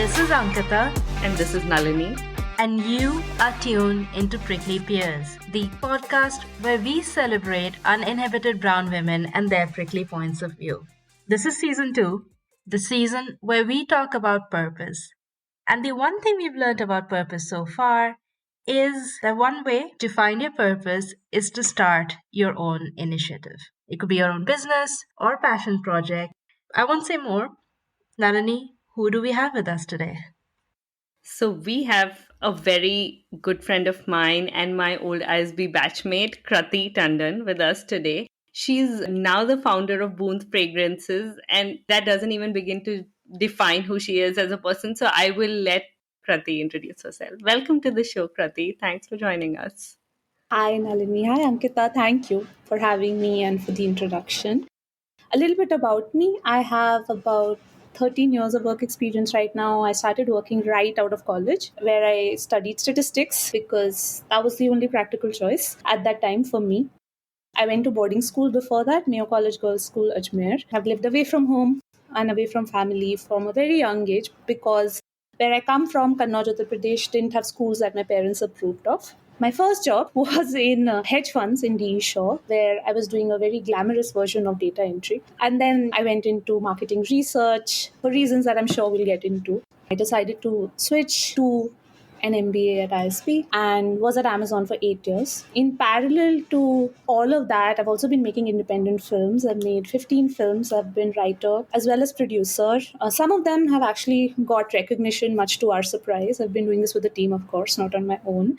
This is Ankita, And this is Nalini. and you are tuned into Prickly Pears, the podcast where we celebrate uninhibited brown women and their prickly points of view. This is season 2, the season where we talk about purpose. And the one thing we've learned about purpose so far is that one way to find your purpose is to start your own initiative. It could be your own business or passion project. I won't say more. Nalini, who do we have with us today? So, we have a very good friend of mine and my old ISB batchmate, Krati Tandon, with us today. She's now the founder of Booth Fragrances, and that doesn't even begin to define who she is as a person. So, I will let Krati introduce herself. Welcome to the show, Krati. Thanks for joining us. Hi, Nalini. Hi, Ankita. Thank you for having me and for the introduction. A little bit about me. I have about 13 years of work experience right now. I started working right out of college where I studied statistics because that was the only practical choice at that time for me. I went to boarding school before that, Mayo College Girls School, Ajmer. I've lived away from home and away from family from a very young age because where I come from, Kannauj, Uttar Pradesh, didn't have schools that my parents approved of. My first job was in hedge funds in DE Shaw, where I was doing a very glamorous version of data entry. And then I went into marketing research for reasons that I'm sure we'll get into. I decided to switch to an MBA at ISP and was at Amazon for 8 years. In parallel to all of that, I've also been making independent films. I've made 15 films. I've been writer as well as producer. Some of them have actually got recognition, much to our surprise. I've been doing this with a team, of course, not on my own.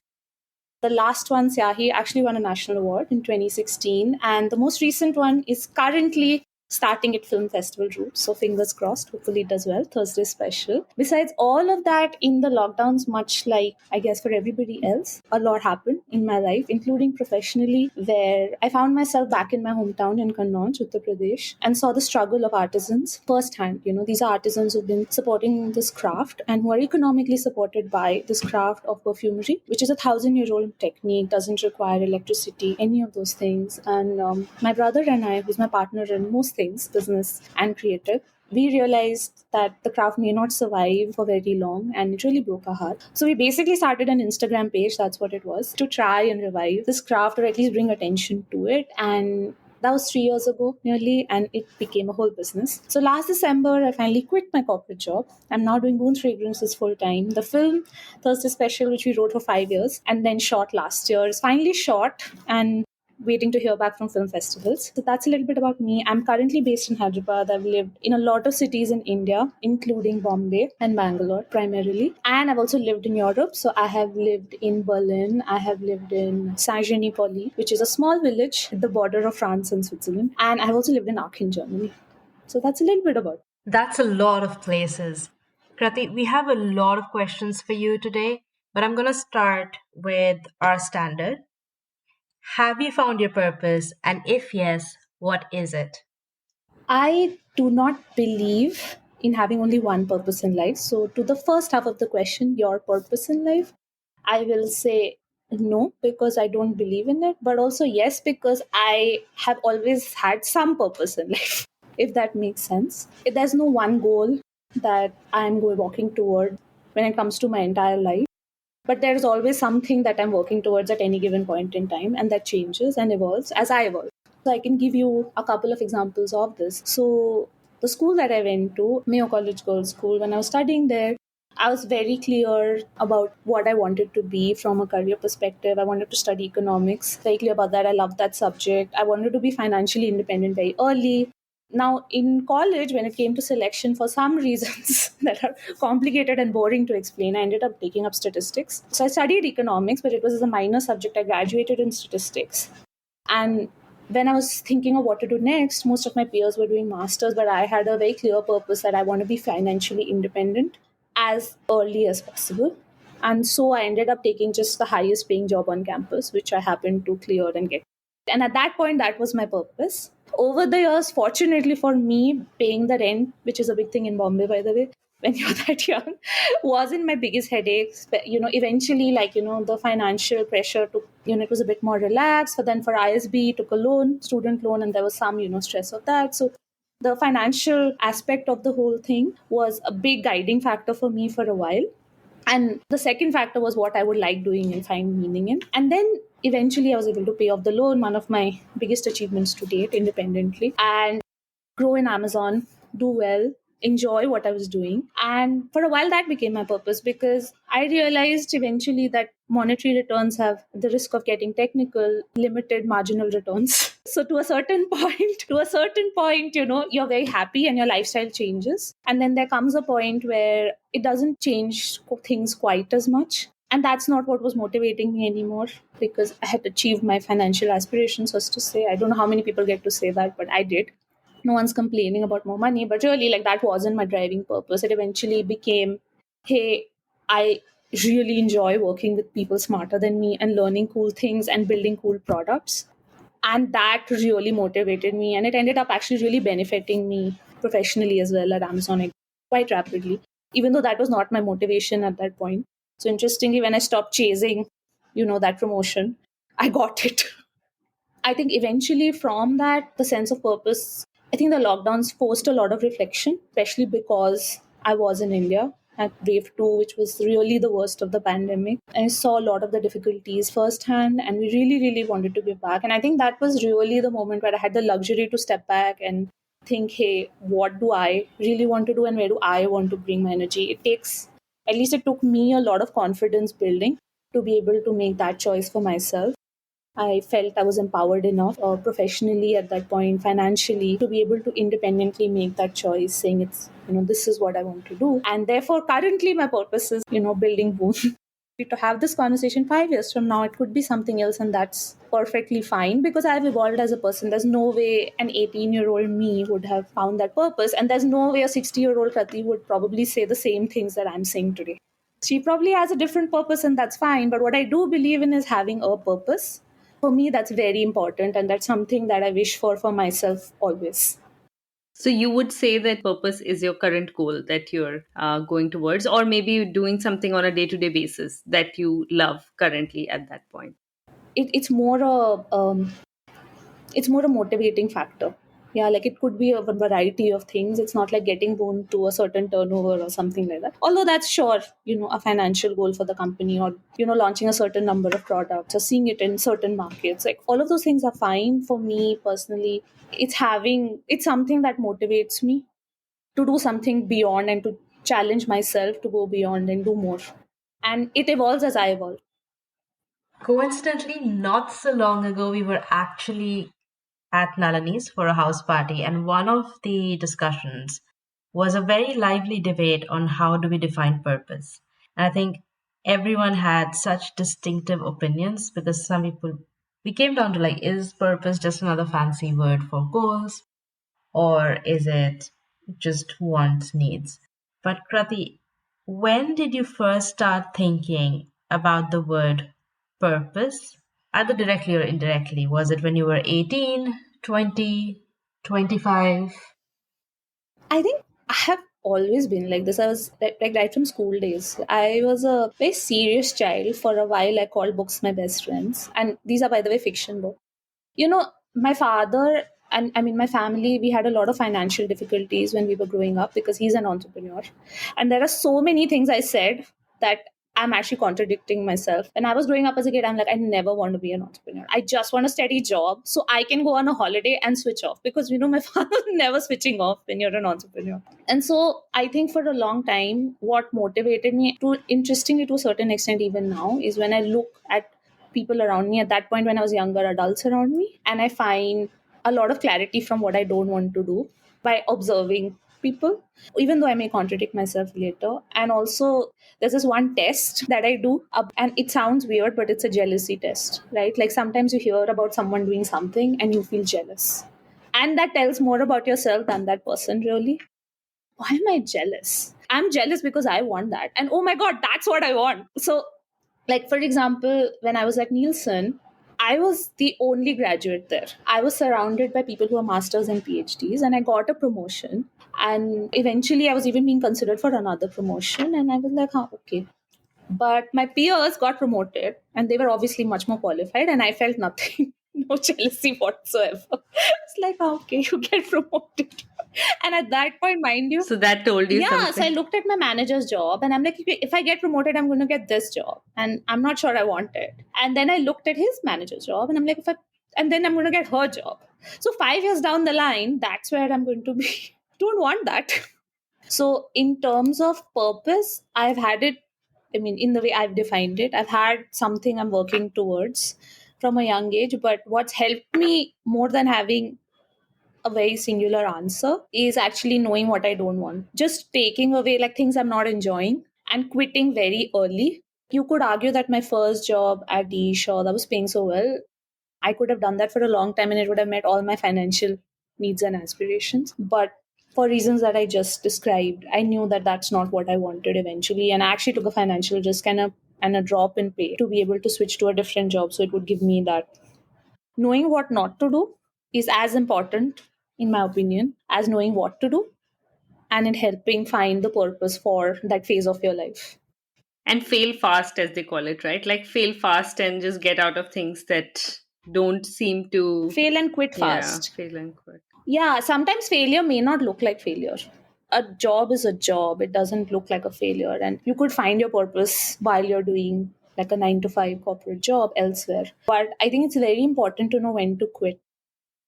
The last one, Syahi, actually won a national award in 2016. And the most recent one is currently starting at Film Festival route. So fingers crossed, hopefully it does well. Thursday special. Besides all of that, in the lockdowns, much like I guess for everybody else, a lot happened in my life, including professionally, where I found myself back in my hometown in Kannauj, Uttar Pradesh, and saw the struggle of artisans firsthand. These are artisans who've been supporting this craft and who are economically supported by this craft of perfumery, which is a 1,000-year-old technique, doesn't require electricity, any of those things. And my brother and I, who's my partner in most things, business and creative, we realized that the craft may not survive for very long, and it really broke our heart. So we basically started an Instagram page, that's what it was, to try and revive this craft or at least bring attention to it. And that was 3 years ago nearly, and it became a whole business. So last December, I finally quit my corporate job. I'm now doing Booth Fragrances full time. The film Thursday Special, which we wrote for 5 years and then shot last year, is finally shot and waiting to hear back from film festivals. So that's a little bit about me. I'm currently based in Hyderabad. I've lived in a lot of cities in India, including Bombay and Bangalore primarily. And I've also lived in Europe. So I have lived in Berlin. I have lived in Saint-Genis-Poli, which is a small village at the border of France and Switzerland. And I've also lived in Aachen, Germany. So that's a little bit about it. That's a lot of places. Krati, we have a lot of questions for you today, but I'm going to start with our standard. Have you found your purpose? And if yes, what is it? I do not believe in having only one purpose in life. So, to the first half of the question, your purpose in life, I will say no, because I don't believe in it, but also yes, because I have always had some purpose in life, if that makes sense. There's no one goal that I'm walking toward when it comes to my entire life. But there is always something that I'm working towards at any given point in time, and that changes and evolves as I evolve. So I can give you a couple of examples of this. So the school that I went to, Mayo College Girls School, when I was studying there, I was very clear about what I wanted to be from a career perspective. I wanted to study economics. Very clear about that. I loved that subject. I wanted to be financially independent very early. Now, in college, when it came to selection, for some reasons that are complicated and boring to explain, I ended up taking up statistics. So I studied economics, but it was as a minor subject. I graduated in statistics. And when I was thinking of what to do next, most of my peers were doing masters, but I had a very clear purpose that I want to be financially independent as early as possible. And so I ended up taking just the highest paying job on campus, which I happened to clear and get. And at that point, that was my purpose. Over the years, fortunately for me, paying the rent, which is a big thing in Bombay, by the way, when you're that young, wasn't my biggest headache. Eventually, the financial pressure took, it was a bit more relaxed. But then for ISB, took a loan, student loan, and there was some, stress of that. So The financial aspect of the whole thing was a big guiding factor for me for a while. And the second factor was what I would like doing and find meaning in. And then eventually I was able to pay off the loan, one of my biggest achievements to date independently, and grow in Amazon, do well, enjoy what I was doing. And for a while, that became my purpose because I realized eventually that monetary returns have the risk of getting technical, limited marginal returns. So to a certain point, you're very happy and your lifestyle changes. And then there comes a point where it doesn't change things quite as much. And that's not what was motivating me anymore because I had achieved my financial aspirations, so as to say. I don't know how many people get to say that, but I did. No one's complaining about more money, but really, like, that wasn't my driving purpose. It eventually became, hey, I really enjoy working with people smarter than me and learning cool things and building cool products. And that really motivated me, and it ended up actually really benefiting me professionally as well at Amazon, like, quite rapidly, even though that was not my motivation at that point. So interestingly, when I stopped chasing that promotion, I got it. I think eventually from that, the sense of purpose, I think the lockdowns forced a lot of reflection, especially because I was in India at wave 2, which was really the worst of the pandemic. And I saw a lot of the difficulties firsthand, and we really, really wanted to give back. And I think that was really the moment where I had the luxury to step back and think, hey, what do I really want to do and where do I want to bring my energy? At least it took me a lot of confidence building to be able to make that choice for myself. I felt I was empowered enough professionally at that point, financially, to be able to independently make that choice, saying this is what I want to do. And therefore, currently, my purpose is, building Boom. To have this conversation 5 years from now, it could be something else, and that's perfectly fine because I've evolved as a person. There's no way an 18-year-old me would have found that purpose, and there's no way a 60-year-old Krati would probably say the same things that I'm saying today. She probably has a different purpose, and that's fine. But what I do believe in is having a purpose. For me, that's very important, and that's something that I wish for myself always. So you would say that purpose is your current goal that you're going towards, or maybe you're doing something on a day-to-day basis that you love currently at that point. It's more a motivating factor. Yeah, like, it could be a variety of things. It's not like getting born to a certain turnover or something like that. Although that's sure, a financial goal for the company, or, launching a certain number of products or seeing it in certain markets. Like, all of those things are fine for me personally. It's something that motivates me to do something beyond and to challenge myself to go beyond and do more. And it evolves as I evolve. Coincidentally, not so long ago, we were actually at Nalini's for a house party, and one of the discussions was a very lively debate on how do we define purpose. And I think everyone had such distinctive opinions because some people, we came down to like, is purpose just another fancy word for goals, or is it just wants, needs? But Krati, when did you first start thinking about the word purpose, either directly or indirectly? Was it when you were 18, 20, 25? I think I have always been like this. I was like right from school days. I was a very serious child. For a while, I called books my best friends. And these are, by the way, fiction books. My father and I mean, my family, we had a lot of financial difficulties when we were growing up because he's an entrepreneur. And there are so many things I said that I'm actually contradicting myself. When I was growing up as a kid, I'm like, I never want to be an entrepreneur. I just want a steady job so I can go on a holiday and switch off because, my father was never switching off when you're an entrepreneur. And so I think for a long time, what motivated me to, interestingly, to a certain extent, even now, is when I look at people around me at that point when I was younger, adults around me, and I find a lot of clarity from what I don't want to do by observing people, even though I may contradict myself later. And also, there's this one test that I do, and it sounds weird, but it's a jealousy test, right? Like, sometimes you hear about someone doing something and you feel jealous. And that tells more about yourself than that person, really. Why am I jealous? I'm jealous because I want that. And oh my God, that's what I want. So, like, for example, when I was at Nielsen, I was the only graduate there. I was surrounded by people who are masters and PhDs, and I got a promotion. And eventually, I was even being considered for another promotion. And I was like, okay. But my peers got promoted, and they were obviously much more qualified, and I felt nothing, no jealousy whatsoever. It's like, okay, you get promoted. And at that point, mind you, So that told you yeah, so I something. looked at my manager's job and I'm like, if I get promoted, I'm going to get this job. And I'm not sure I want it. And then I looked at his manager's job and I'm like, and then I'm going to get her job. So 5 years down the line, that's where I'm going to be. Don't want that. So, in terms of purpose, I've had it, I mean, in the way I've defined it, I've had something I'm working towards from a young age. But what's helped me more than having a very singular answer is actually knowing what I don't want. Just taking away like things I'm not enjoying and quitting very early. You could argue that my first job at the Shaw that was paying so well, I could have done that for a long time and it would have met all my financial needs and aspirations. But for reasons that I just described, I knew that that's not what I wanted eventually. And I actually took a financial risk and a drop in pay to be able to switch to a different job. So it would give me that. Knowing what not to do is as important, in my opinion, as knowing what to do and in helping find the purpose for that phase of your life. And fail fast, as they call it, right? Like fail fast and just get out of things that don't seem to, Fail and quit yeah, fast. fail and quit. Yeah, sometimes failure may not look like failure. A job is a job, it doesn't look like a failure. And you could find your purpose while you're doing like a 9 to 5 corporate job elsewhere. But I think it's very important to know when to quit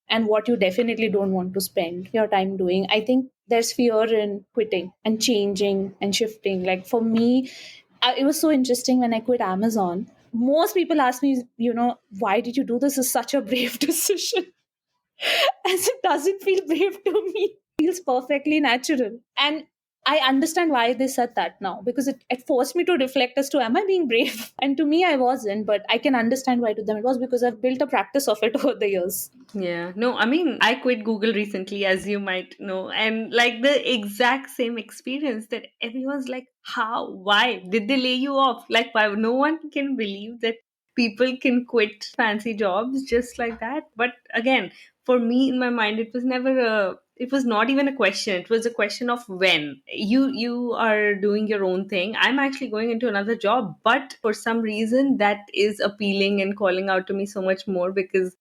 and what you definitely don't want to spend your time doing. I think there's fear in quitting and changing and shifting. Like for me, it was so interesting when I quit Amazon. Most people ask me, why did you do this? Is such a brave decision. As it doesn't feel brave to me. It feels perfectly natural. And I understand why they said that now because it forced me to reflect as to am I being brave? And to me, I wasn't, but I can understand why to them it was because I've built a practice of it over the years. Yeah, no, I mean, I quit Google recently, as you might know, and like the exact same experience that everyone's like, how? Why? Did they lay you off? Like, why? No one can believe that people can quit fancy jobs just like that. But again, for me, in my mind, it was never it was not even a question. It was a question of when. You are doing your own thing. I'm actually going into another job, but for some reason, that is appealing and calling out to me so much more because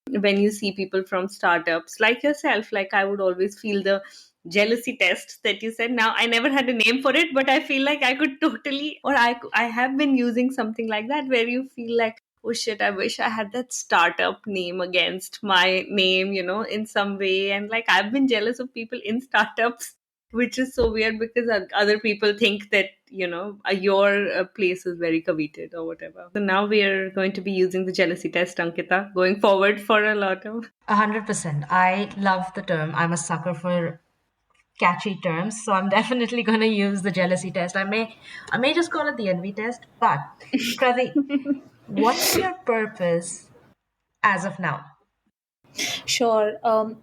when you see people from startups like yourself, like I would always feel the jealousy test that you said. Now I never had a name for it, but I feel like I could totally, or I have been using something like that where you feel like, oh shit, I wish I had that startup name against my name, in some way. And like I've been jealous of people in startups, which is so weird because other people think that your place is very coveted or whatever. So now we are going to be using the jealousy test, Ankita, going forward for a lot of. 100%. I love the term. I'm a sucker for catchy terms, so I'm definitely going to use the jealousy test. I may just call it the envy test. But Krati, what's your purpose as of now? Sure.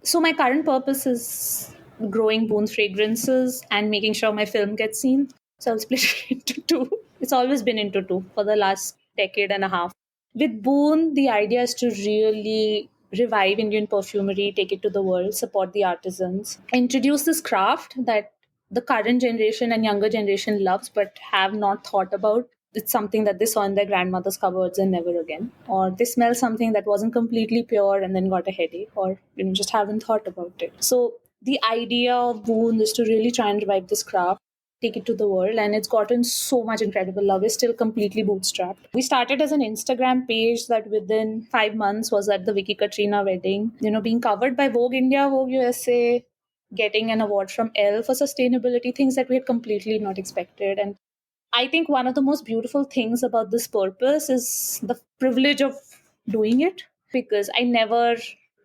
So my current purpose is growing Boon fragrances and making sure my film gets seen. So I'll split it into two. It's always been into two for the last decade and a half. With Boon, the idea is to really revive Indian perfumery, take it to the world, support the artisans, introduce this craft that the current generation and younger generation loves but have not thought about. It's something that they saw in their grandmother's cupboards and never again. Or they smell something that wasn't completely pure and then got a headache, or just haven't thought about it. So the idea of Boon is to really try and revive this craft, take it to the world, and it's gotten so much incredible love. It's still completely bootstrapped. We started as an Instagram page that within 5 months was at the Vicky Katrina wedding, being covered by Vogue India, Vogue USA, getting an award from Elle for sustainability, things that we had completely not expected. And I think one of the most beautiful things about this purpose is the privilege of doing it, because I never,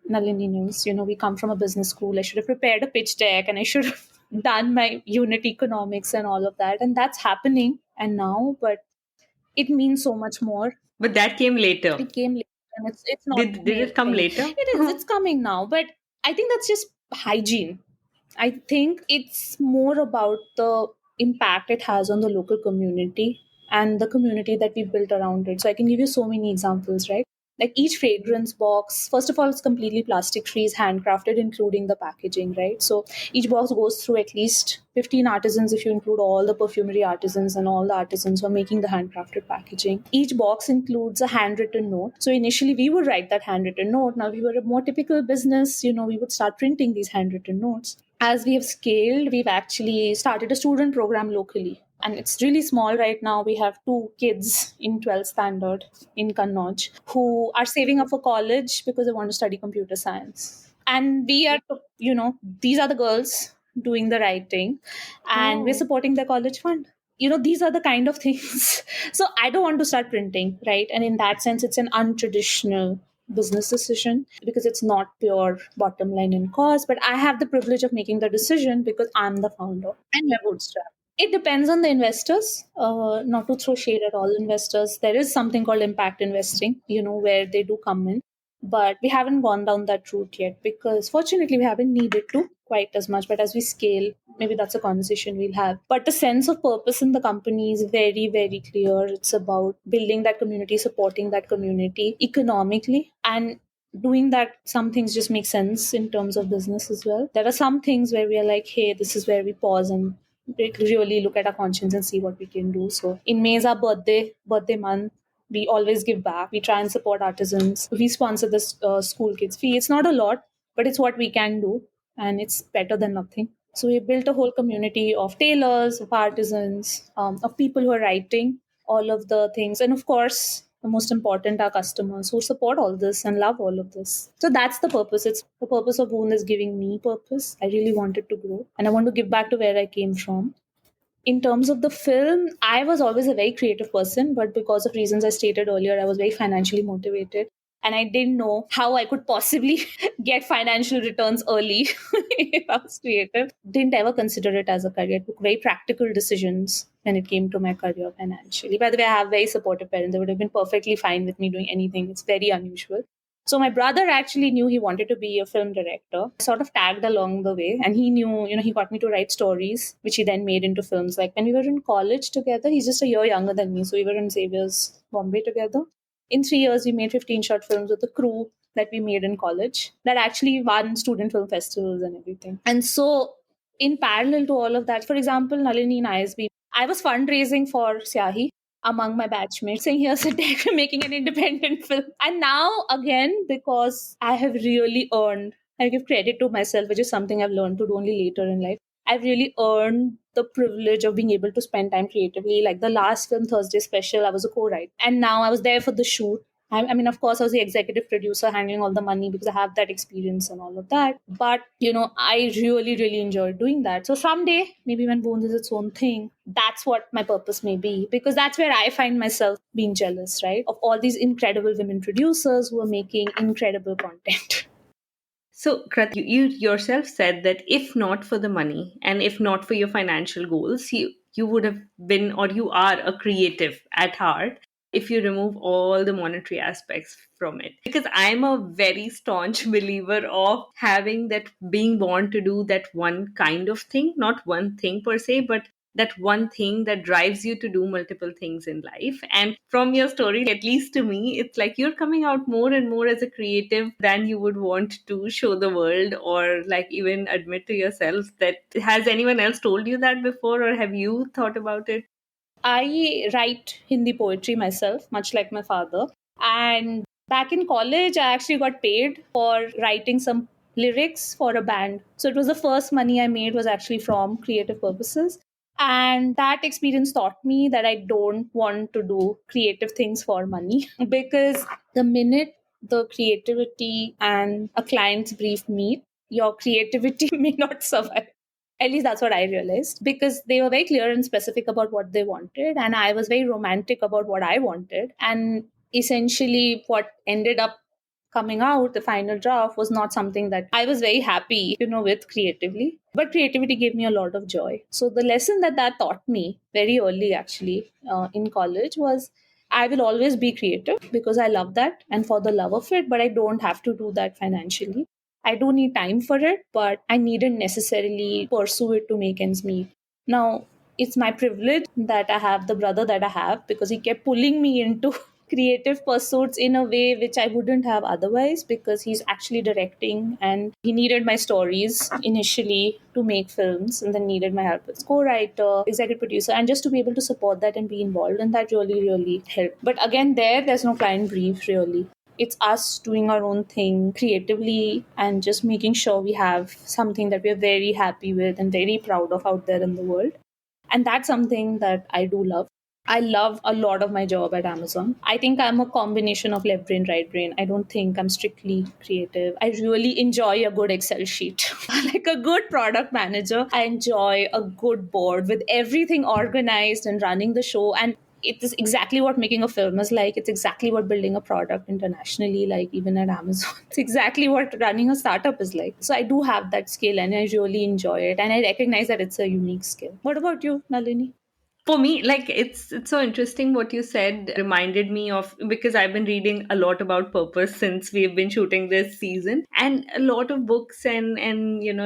Nalini knows, we come from a business school. I should have prepared a pitch deck and I should have done my unit economics and all of that. And that's happening. And now, but it means so much more. But that came later. It came later and it's not Did the it come thing. later? It is, it's coming now. But I think that's just hygiene. I think it's more about the impact it has on the local community and the community that we built around it. So I can give you so many examples, right? Like each fragrance box, first of all, it's completely plastic free, is handcrafted, including the packaging, right? So each box goes through at least 15 artisans if you include all the perfumery artisans and all the artisans who are making the handcrafted packaging. Each box includes a handwritten note. So initially we would write that handwritten note. Now we were a more typical business, we would start printing these handwritten notes. as we have scaled, we've actually started a student program locally. And it's really small right now. We have two kids in 12th standard in Kannauj who are saving up for college because they want to study computer science. And we are, these are the girls doing the writing, and we're Oh. supporting the college fund. These are the kind of things. So I don't want to start printing, right? And in that sense, it's an untraditional business decision because it's not pure bottom line in cost. But I have the privilege of making the decision because I'm the founder and we're bootstrap. It depends on the investors. Not to throw shade at all investors. There is something called impact investing, where they do come in. But we haven't gone down that route yet because fortunately we haven't needed to quite as much. But as we scale, maybe that's a conversation we'll have. But the sense of purpose in the company is very, very clear. It's about building that community, supporting that community economically, and doing that. Some things just make sense in terms of business as well. There are some things where we are like, hey, this is where we pause and really look at our conscience and see what we can do. So in May is our birthday month. We always give back. We try and support artisans. We sponsor this school kids fee. It's not a lot, but it's what we can do, and it's better than nothing. So we built a whole community of tailors, of artisans, of people who are writing all of the things, and of course, the most important, our customers who support all this and love all of this. So that's the purpose. It's the purpose of Boon is giving me purpose. I really wanted to grow, and I want to give back to where I came from. In terms of the film, I was always a very creative person, but because of reasons I stated earlier, I was very financially motivated. And I didn't know how I could possibly get financial returns early if I was creative. Didn't ever consider it as a career. Took very practical decisions when it came to my career financially. By the way, I have very supportive parents. They would have been perfectly fine with me doing anything. It's very unusual. So my brother actually knew he wanted to be a film director. I sort of tagged along the way, and he knew, he got me to write stories, which he then made into films. Like when we were in college together, he's just a year younger than me. So we were in Xavier's Bombay together. In 3 years, we made 15 short films with the crew that we made in college that actually won student film festivals and everything. And so in parallel to all of that, for example, Nalini and ISB, I was fundraising for Syahi among my batchmates, saying, here's a deck, we're making an independent film. And now, again, because I have really earned, I give credit to myself, which is something I've learned to do only later in life. I've really earned the privilege of being able to spend time creatively. Like the last film, Thursday Special, I was a co-writer. And now I was there for the shoot. I mean, of course, I was the executive producer handling all the money because I have that experience and all of that. But, I really, really enjoyed doing that. So someday, maybe when Bones is its own thing, that's what my purpose may be. Because that's where I find myself being jealous, right? Of all these incredible women producers who are making incredible content. So, Krati, you yourself said that if not for the money and if not for your financial goals, you would have been, or you are, a creative at heart if you remove all the monetary aspects from it. Because I'm a very staunch believer of having that, being born to do that one kind of thing, not one thing per se, but that one thing that drives you to do multiple things in life. And from your story, at least to me, it's like you're coming out more and more as a creative than you would want to show the world, or like even admit to yourself. That has anyone else told you that before, or have you thought about it? I write Hindi poetry myself, much like my father. And back in college, I actually got paid for writing some lyrics for a band. So it was the first money I made was actually from creative purposes. And that experience taught me that I don't want to do creative things for money because the minute the creativity and a client's brief meet, your creativity may not survive. At least that's what I realized because they were very clear and specific about what they wanted. And I was very romantic about what I wanted. And essentially, what ended up coming out, the final draft, was not something that I was very happy, with creatively. But creativity gave me a lot of joy. So the lesson that taught me very early, actually, in college was I will always be creative because I love that and for the love of it, but I don't have to do that financially. I do need time for it, but I needn't necessarily pursue it to make ends meet. Now, it's my privilege that I have the brother that I have because he kept pulling me into creative pursuits in a way which I wouldn't have otherwise because he's actually directing and he needed my stories initially to make films and then needed my help as co-writer, executive producer, and just to be able to support that and be involved, and that really, really helped. But again, there's no client brief really. It's us doing our own thing creatively and just making sure we have something that we're very happy with and very proud of out there in the world. And that's something that I do love. I love a lot of my job at Amazon. I think I'm a combination of left brain, right brain. I don't think I'm strictly creative. I really enjoy a good Excel sheet. Like a good product manager, I enjoy a good board with everything organized and running the show. And it is exactly what making a film is like. It's exactly what building a product internationally, like even at Amazon. It's exactly what running a startup is like. So I do have that skill and I really enjoy it. And I recognize that it's a unique skill. What about you, Nalini? For me, like it's so interesting what you said reminded me of, because I've been reading a lot about purpose since we've been shooting this season, and a lot of books and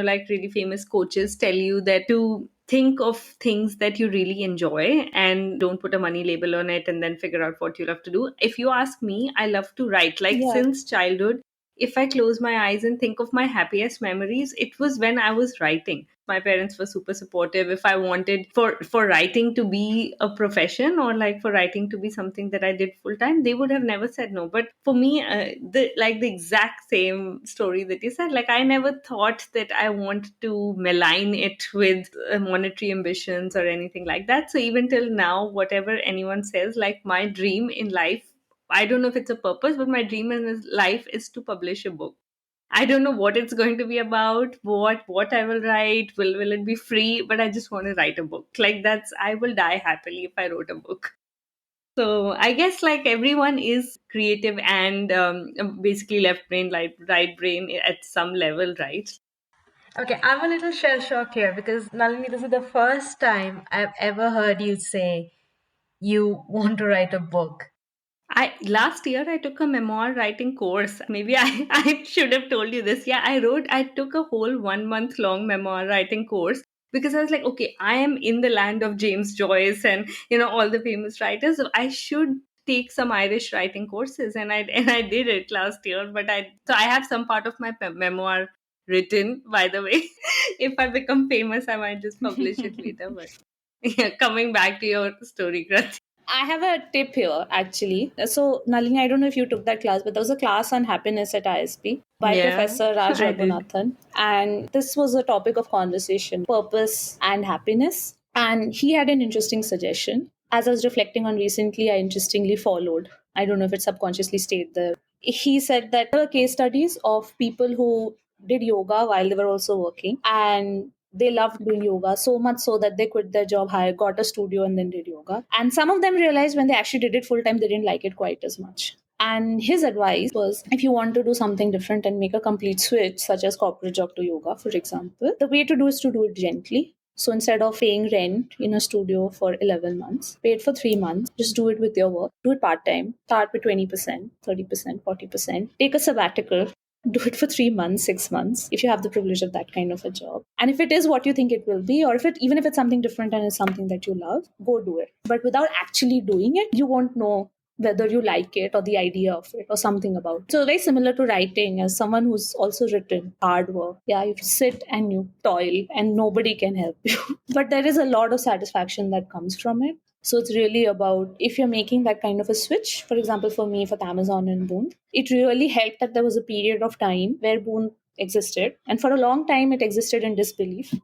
like really famous coaches tell you that to think of things that you really enjoy and don't put a money label on it and then figure out what you love to do. If you ask me, I love to write, like Yeah. since childhood. If I close my eyes and think of my happiest memories, it was when I was writing. My parents were super supportive. If I wanted for writing to be a profession, or like for writing to be something that I did full time, they would have never said no. But for me, the exact same story that you said, like I never thought that I want to malign it with monetary ambitions or anything like that. So even till now, whatever anyone says, like my dream in life, I don't know if it's a purpose, but my dream in life is to publish a book. I don't know what it's going to be about, what I will write. Will it be free? But I just want to write a book. Like that's I will die happily if I wrote a book. So I guess like everyone is creative and basically left brain, right brain at some level, right? Okay, I'm a little shell shocked here because Nalini, this is the first time I've ever heard you say you want to write a book. I last year I took a memoir writing course. Maybe I should have told you this. Yeah, I took a whole 1 month long memoir writing course because I was like, okay, I am in the land of James Joyce and all the famous writers. So I should take some Irish writing courses, and I did it last year. But I have some part of my memoir written, by the way. If I become famous, I might just publish it later. But yeah, coming back to your story, Krati. I have a tip here actually. So, Nalini, I don't know if you took that class, but there was a class on happiness at ISP by Yeah, Professor Raj I did. Raghunathan. And this was a topic of conversation purpose and happiness. And he had an interesting suggestion. As I was reflecting on recently, I interestingly followed. I don't know if it subconsciously stayed there. He said that there were case studies of people who did yoga while they were also working, and they loved doing yoga so much so that they quit their job, hired, got a studio, and then did yoga. And some of them realized when they actually did it full time, they didn't like it quite as much. And his advice was, if you want to do something different and make a complete switch, such as corporate job to yoga, for example, the way to do is to do it gently. So instead of paying rent in a studio for 11 months, pay it for 3 months, just do it with your work, do it part time, start with 20%, 30%, 40%, take a sabbatical, do it for 3 months, 6 months, if you have the privilege of that kind of a job. And if it is what you think it will be, or even if it's something different and it's something that you love, go do it. But without actually doing it, you won't know whether you like it or the idea of it or something about it. So very similar to writing, as someone who's also written hard work. Yeah, you sit and you toil and nobody can help you. But there is a lot of satisfaction that comes from it. So it's really about if you're making that kind of a switch, for example, for me, for Amazon and Boon, it really helped that there was a period of time where Boon existed. And for a long time, it existed in disbelief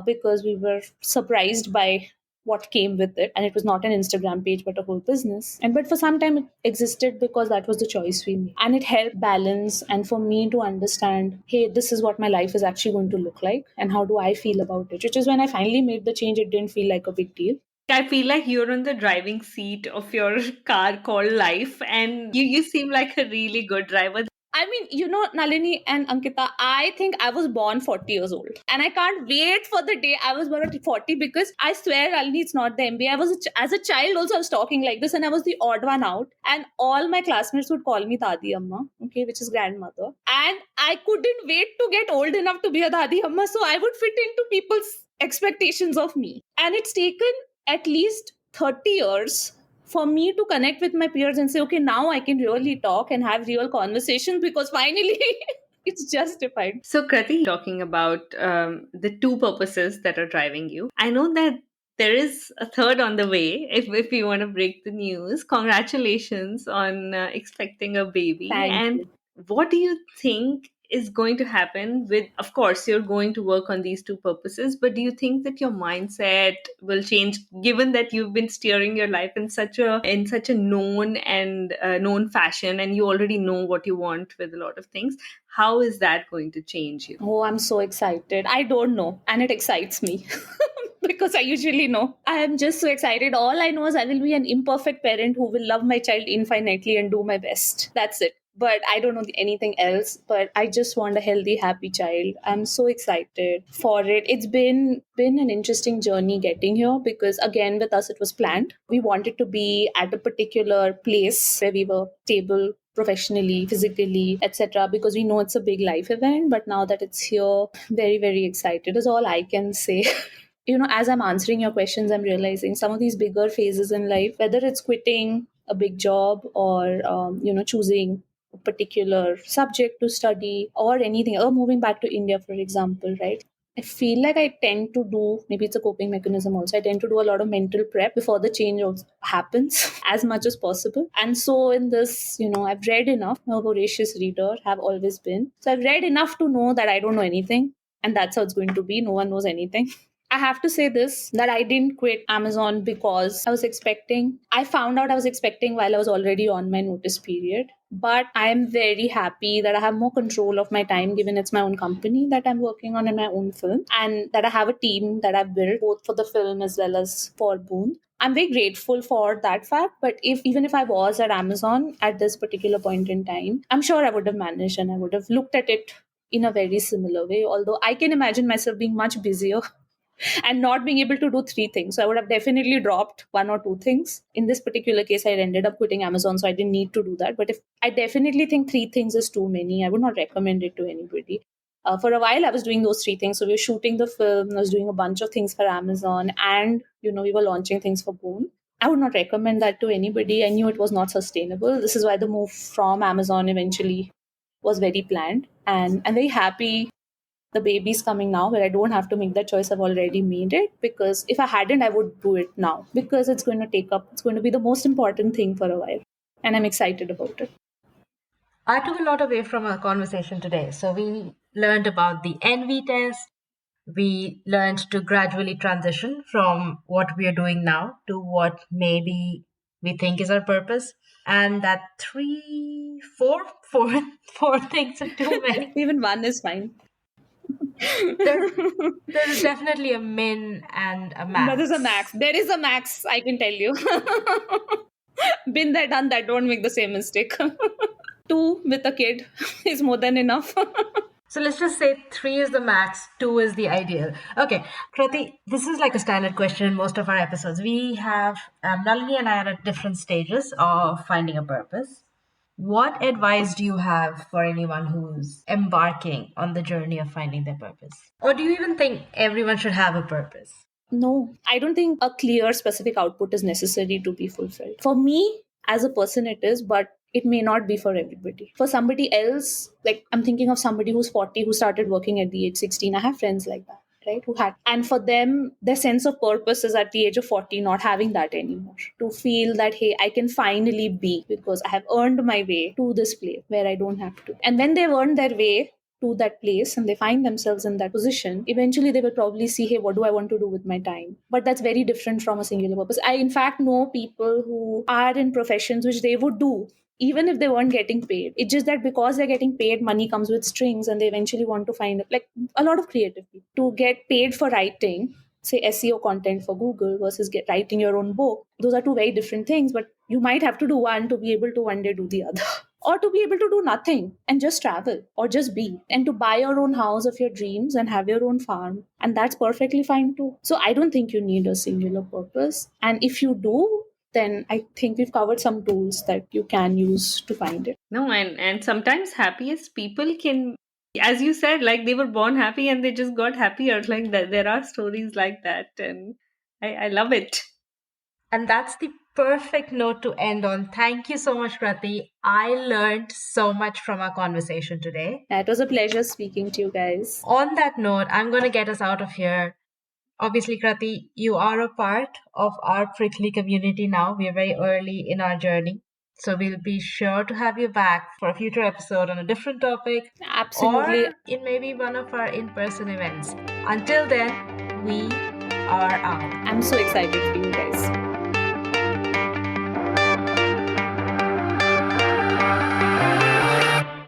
because we were surprised by what came with it, and it was not an Instagram page but a whole business. And but for some time it existed because that was the choice we made, and it helped balance and for me to understand, hey, this is what my life is actually going to look like and how do I feel about it, which is when I finally made the change. It didn't feel like a big deal. I feel like you're on the driving seat of your car called life, and you seem like a really good driver. I mean, Nalini and Ankita, I think I was born 40 years old. And I can't wait for the day I was born at 40 because I swear, Nalini, it's not the MBA. As a child also, I was talking like this and I was the odd one out. And all my classmates would call me Dadi Amma, okay, which is grandmother. And I couldn't wait to get old enough to be a Dadi Amma. So I would fit into people's expectations of me. And it's taken at least 30 years for me to connect with my peers and say, okay, now I can really talk and have real conversations because finally it's justified. So, Krati, talking about the two purposes that are driving you, I know that there is a third on the way. If you want to break the news, congratulations on expecting a baby. Thank And you. what do you think is going to happen with, of course, you're going to work on these two purposes, but do you think that your mindset will change given that you've been steering your life in such a known and known fashion, and you already know what you want with a lot of things? How is that going to change you? Oh, I'm so excited. I don't know, and it excites me. Because I usually know. I am just so excited. All I know is I will be an imperfect parent who will love my child infinitely and do my best. That's it. But I don't know anything else. But I just want a healthy, happy child. I'm so excited for it. It's been an interesting journey getting here because again with us it was planned. We wanted to be at a particular place where we were stable professionally, physically, etc. because we know it's a big life event. But now that it's here, very, very excited is all I can say. As I'm answering your questions, I'm realizing some of these bigger phases in life, whether it's quitting a big job or, choosing a particular subject to study or anything, or moving back to India, for example, right? I feel like I tend to do, maybe it's a coping mechanism also, I tend to do a lot of mental prep before the change happens as much as possible. And so in this, I've read enough. I'm a voracious reader, have always been. So I've read enough to know that I don't know anything. And that's how it's going to be. No one knows anything. I have to say this that I didn't quit Amazon because I found out I was expecting while I was already on my notice period. But I am very happy that I have more control of my time given it's my own company that I'm working on in my own film and that I have a team that I've built both for the film as well as for Boon. I'm very grateful for that fact. But even if I was at Amazon at this particular point in time, I'm sure I would have managed and I would have looked at it in a very similar way. Although I can imagine myself being much busier and not being able to do three things. So I would have definitely dropped one or two things. In this particular case, I ended up quitting Amazon, so I didn't need to do that. But if I definitely think three things is too many, I would not recommend it to anybody. For a while, I was doing those three things. So we were shooting the film, I was doing a bunch of things for Amazon, and we were launching things for Boon. I would not recommend that to anybody. I knew it was not sustainable. This is why the move from Amazon eventually was very planned. And I'm very happy the baby's coming now where I don't have to make that choice. I've already made it because if I hadn't, I would do it now because it's going to be the most important thing for a while. And I'm excited about it. I took a lot away from our conversation today. So we learned about the NV test. We learned to gradually transition from what we are doing now to what maybe we think is our purpose. And that four things are too many. Even one is fine. There is definitely a min and a max. But there's a max. There is a max, I can tell you. Been there, done that. Don't make the same mistake. Two with a kid is more than enough. So let's just say 3 is the max, 2 is the ideal. Okay, Krati, this is like a standard question in most of our episodes. We have Nalini and I are at different stages of finding a purpose. What advice do you have for anyone who's embarking on the journey of finding their purpose? Or do you even think everyone should have a purpose? No, I don't think a clear, specific output is necessary to be fulfilled. For me, as a person, it is, but it may not be for everybody. For somebody else, like I'm thinking of somebody who's 40 who started working at the age 16. I have friends like that, right? And for them, their sense of purpose is at the age of 40, not having that anymore. To feel that, hey, I can finally be because I have earned my way to this place where I don't have to. And when they've earned their way to that place and they find themselves in that position, eventually they will probably see, hey, what do I want to do with my time? But that's very different from a singular purpose. I, in fact, know people who are in professions which they would do even if they weren't getting paid. It's just that because they're getting paid, money comes with strings and they eventually want to find, like a lot of creative people, to get paid for writing, say SEO content for Google versus writing your own book. Those are two very different things, but you might have to do one to be able to one day do the other. Or to be able to do nothing and just travel or just be, and to buy your own house of your dreams and have your own farm. And that's perfectly fine too. So I don't think you need a singular purpose. And if you do, then I think we've covered some tools that you can use to find it. No, and sometimes happiest people can, as you said, like they were born happy and they just got happier. Like that, there are stories like that, and I love it. And that's the perfect note to end on. Thank you so much, Krati. I learned so much from our conversation today. It was a pleasure speaking to you guys. On that note, I'm going to get us out of here. Obviously, Krati, you are a part of our prickly community now. We are very early in our journey. So we'll be sure to have you back for a future episode on a different topic Absolutely. or in maybe one of our in person events. Until then, we are out. I'm so excited for you guys.